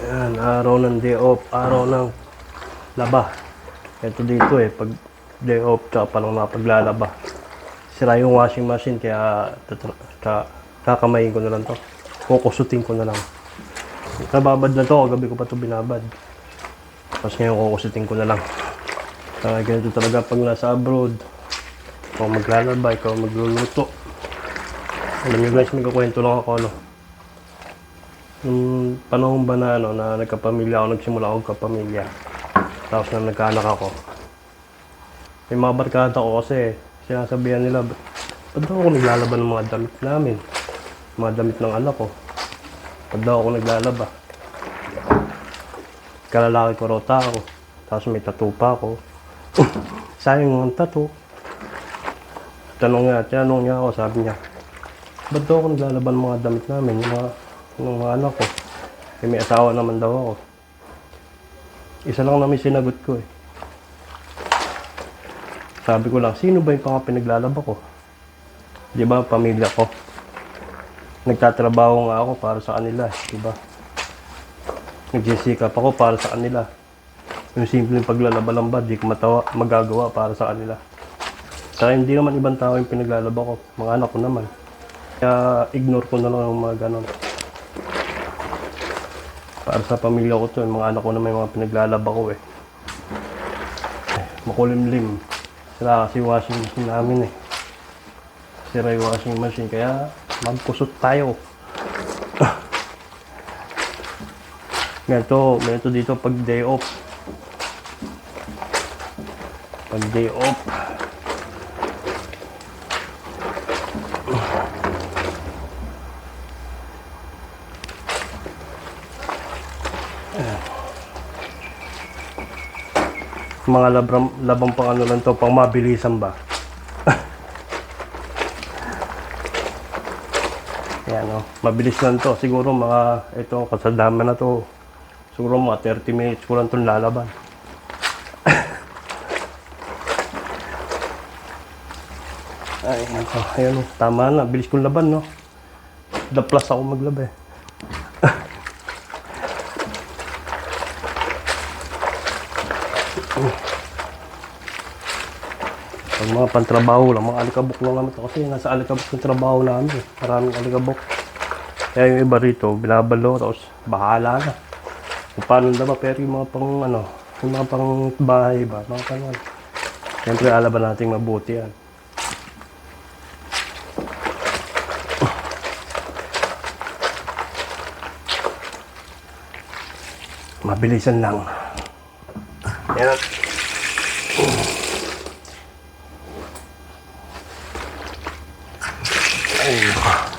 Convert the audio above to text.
Ayan, araw ng day off, araw ng laba. Ito dito pag day off, tsaka palang mapaglalaba. Sira yung washing machine, kaya kakamayin ko na lang to. Kukusutin ko na lang. Nababad na to, kagabi ko pa to binabad. Tapos ngayon kukusutin ko na lang. Ganito talaga pag nasa abroad. Ikaw maglalaba, ikaw magluluto. Alam nyo guys, may kukwento lang ako, Nung panahon ba na, na nagkapamilya ako, nagsimula ako kapamilya. Tapos na nagkaanak ako. May mga barkada ko kasi, sinasabihan nila, ba't daw ako naglalaban ng mga damit namin? Mga damit ng anak ko. Ba't daw ako naglalaba? Kalalaki ko raw tao. Tapos may tattoo pa ako. Sayang ang tattoo. Tinanong niya ako, sabi niya, ba't daw ako naglalaban ng mga damit namin? Yung mga anak ko. May asawa naman daw ako. Isa lang namin sinagot ko Sabi ko lang, sino ba yung mga pinaglalaba ko? Di ba, pamilya ko. Nagtatrabaho nga ako para sa kanila, di ba? Nagsisikap ako para sa kanila. Yung simpleng paglalaba lang ba, di ko magagawa para sa kanila. Kaya hindi naman ibang tao yung pinaglalaba ko, mga anak ko naman. Kaya ignore ko na lang yung mga ganon. Para sa pamilya ko to, yung mga anak ko na may mga pinaglalaba ko Makulimlim. Sira kasi washing machine namin Sira yung washing machine, kaya magkusot tayo. Ganito dito pag day off. Pag day off. Mga labang pang ano lang to, pang mabilisan ba? Ayan mabilis lang to. Siguro ito kasadama na to. Siguro mga 30 minutes ko lang itong lalaban. Ay, ayan tama na. Bilis kong laban, The plus ako maglaba Pag mga pantrabaho lang, mga alikabok lang naman ito. Kasi nasa alikabok yung trabaho namin. Maraming alikabok. Kaya yung iba rito, binabalo, tapos bahala na. Kung paano na ba, pero yung mga pang yung mga pang bahay ba, mga kanan. Siyempre, alaban natin mabuti yan. Mabilisan lang. Yan. Ay,